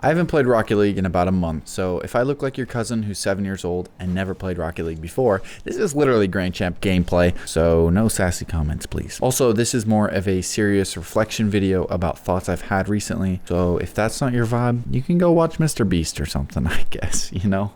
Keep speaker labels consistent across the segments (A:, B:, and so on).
A: I haven't played Rocket League in about a month, so if I look like your cousin who's 7 years old and never played Rocket League before, this is literally Grand Champ gameplay, so no sassy comments, please. Also, this is more of a serious reflection video about thoughts I've had recently, so if that's not your vibe, you can go watch Mr. Beast or something, I guess, you know?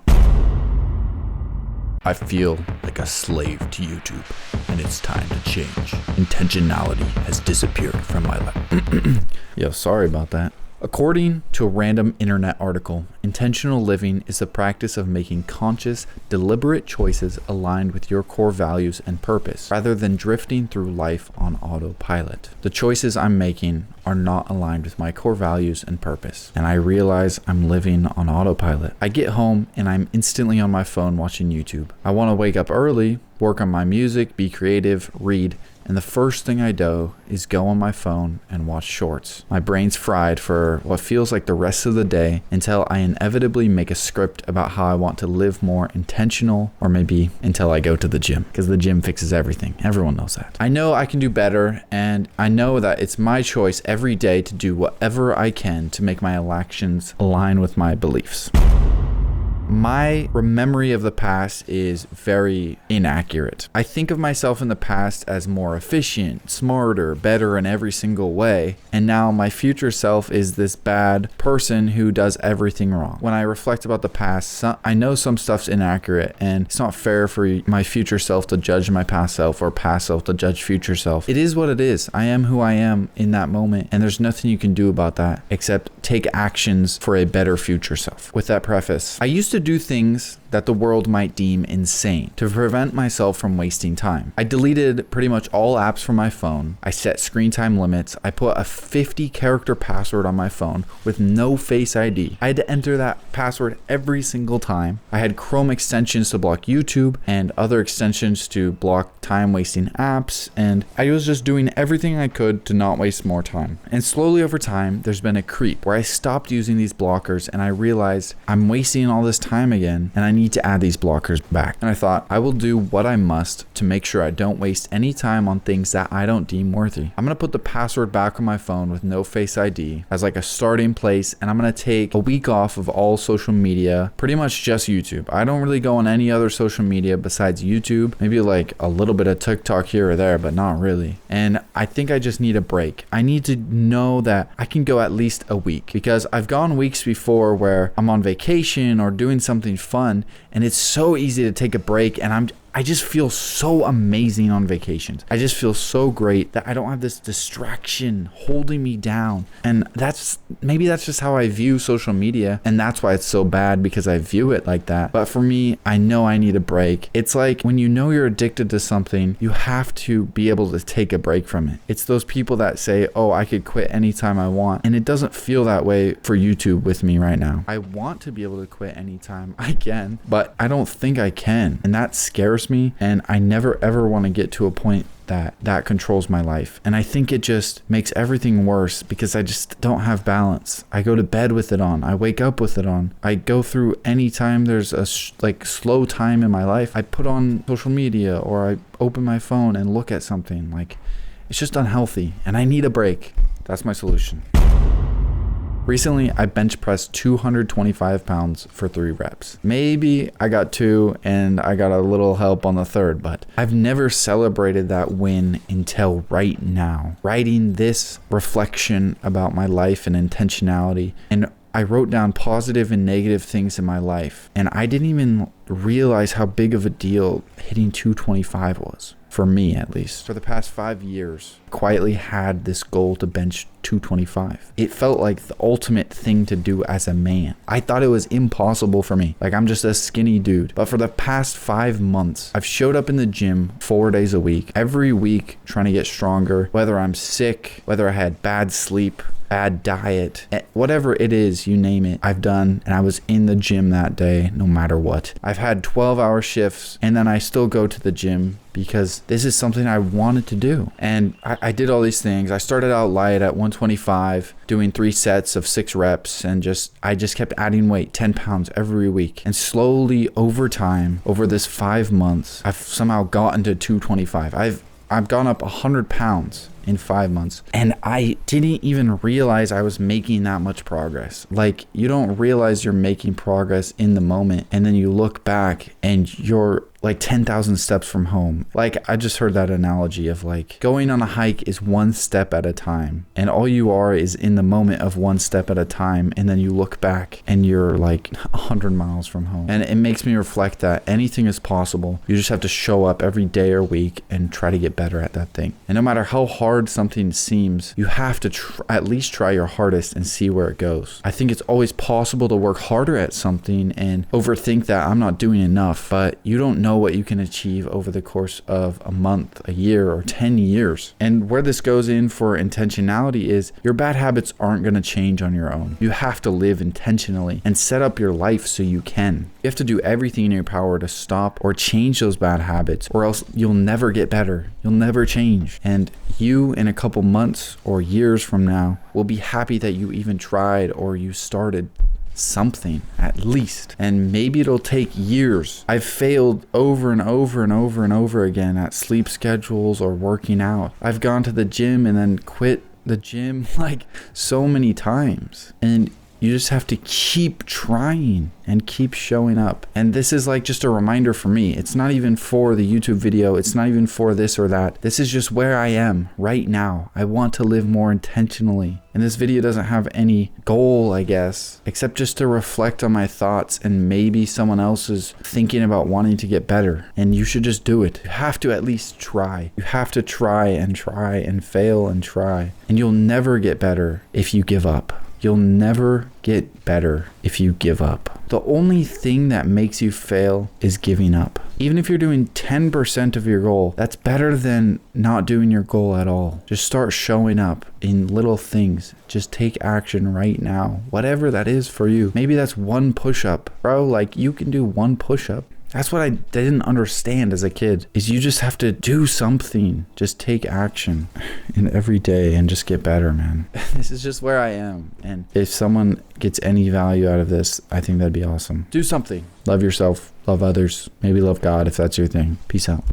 A: I feel like a slave to YouTube, and it's time to change. Intentionality has disappeared from my life. Yo, sorry about that. According to a random internet article, intentional living is the practice of making conscious, deliberate choices aligned with your core values and purpose, rather than drifting through life on autopilot. The choices I'm making are not aligned with my core values and purpose, and I realize I'm living on autopilot. I get home and I'm instantly on my phone watching YouTube. I want to wake up early, work on my music, be creative, read, and the first thing I do is go on my phone and watch shorts. My brain's fried for what feels like the rest of the day until I inevitably make a script about how I want to live more intentional, or maybe until I go to the gym, because the gym fixes everything. Everyone knows that. I know I can do better, and I know that it's my choice every day to do whatever I can to make my actions align with my beliefs. My memory of the past is very inaccurate. I think of myself in the past as more efficient, smarter, better in every single way, and now my future self is this bad person who does everything wrong. When I reflect about the past, I know some stuff's inaccurate, and it's not fair for my future self to judge my past self or past self to judge future self. It is what it is. I am who I am in that moment, and there's nothing you can do about that except take actions for a better future self. With that preface, I used to do things that the world might deem insane to prevent myself from wasting time. I deleted pretty much all apps from my phone. I set screen time limits. I put a 50-character password on my phone with no Face ID. I had to enter that password every single time. I had Chrome extensions to block YouTube and other extensions to block time-wasting apps, and I was just doing everything I could to not waste more time. And slowly over time, there's been a creep where I stopped using these blockers and I realized I'm wasting all this time again, and I need to add these blockers back. And I thought, I will do what I must to make sure I don't waste any time on things that I don't deem worthy. I'm gonna put the password back on my phone with no Face ID as like a starting place, and I'm gonna take a week off of all social media, pretty much just YouTube. I don't really go on any other social media besides YouTube, maybe like a little bit of TikTok here or there, but not really. And I think I just need a break. I need to know that I can go at least a week, because I've gone weeks before where I'm on vacation or doing something fun, and it's so easy to take a break, and I just feel so amazing on vacations. I just feel so great that I don't have this distraction holding me down. And maybe that's just how I view social media, and that's why it's so bad, because I view it like that. But for me, I know I need a break. It's like when you know you're addicted to something, you have to be able to take a break from it. It's those people that say, oh, I could quit anytime I want. And it doesn't feel that way for YouTube with me right now. I want to be able to quit anytime I can, but I don't think I can. And that scares me, and I never ever want to get to a point that controls my life. And I think it just makes everything worse, because I just don't have balance. I go to bed with it on. I wake up with it on. I go through any time there's a slow time in my life, I put on social media or I open my phone and look at something. Like, it's just unhealthy, and I need a break. That's my solution. Recently, I bench pressed 225 pounds for 3 reps. Maybe I got 2 and I got a little help on the 3rd, but I've never celebrated that win until right now. Writing this reflection about my life and intentionality, and I wrote down positive and negative things in my life, and I didn't even realize how big of a deal hitting 225 was. For me, at least. For the past 5 years, I quietly had this goal to bench 225. It felt like the ultimate thing to do as a man. I thought it was impossible for me. Like, I'm just a skinny dude. But for the past 5 months, I've showed up in the gym 4 days a week, every week trying to get stronger, whether I'm sick, whether I had bad sleep, bad diet, whatever it is, you name it, I've done, and I was in the gym that day no matter what. I've had 12-hour shifts, and then I still go to the gym because this is something I wanted to do. And I did all these things. I started out light at 125, doing 3 sets of 6 reps, and I just kept adding weight, 10 pounds every week. And slowly over time, over this 5 months, I've somehow gotten to 225. I've gone up 100 pounds in 5 months. And I didn't even realize I was making that much progress. Like, you don't realize you're making progress in the moment, and then you look back and you're like 10,000 steps from home. Like, I just heard that analogy of like going on a hike is one step at a time, and all you are is in the moment of one step at a time, and then you look back and you're like 100 miles from home. And it makes me reflect that anything is possible. You just have to show up every day or week and try to get better at that thing. And no matter how hard something seems, you have to at least try your hardest and see where it goes. I think it's always possible to work harder at something and overthink that I'm not doing enough, but you don't know what you can achieve over the course of a month, a year, or 10 years. And where this goes in for intentionality is your bad habits aren't going to change on your own. You have to live intentionally and set up your life so you can. You have to do everything in your power to stop or change those bad habits, or else you'll never get better. You'll never change. And you, in a couple months or years from now, will be happy that you even tried or you started something at least. And maybe it'll take years. I've failed over and over and over and over again at sleep schedules or working out. I've gone to the gym and then quit the gym like so many times. And you just have to keep trying and keep showing up. And this is like just a reminder for me. It's not even for the YouTube video. It's not even for this or that. This is just where I am right now. I want to live more intentionally. And this video doesn't have any goal, I guess, except just to reflect on my thoughts, and maybe someone else is thinking about wanting to get better. And you should just do it. You have to at least try. You have to try and fail and try. And you'll never get better if you give up. You'll never get better if you give up. The only thing that makes you fail is giving up. Even if you're doing 10% of your goal, that's better than not doing your goal at all. Just start showing up in little things. Just take action right now, whatever that is for you. Maybe that's one push-up. Bro, like, you can do one push-up. That's what I didn't understand as a kid, is you just have to do something. Just take action in every day and just get better, man. This is just where I am. And if someone gets any value out of this, I think that'd be awesome. Do something. Love yourself, love others, maybe love God if that's your thing. Peace out.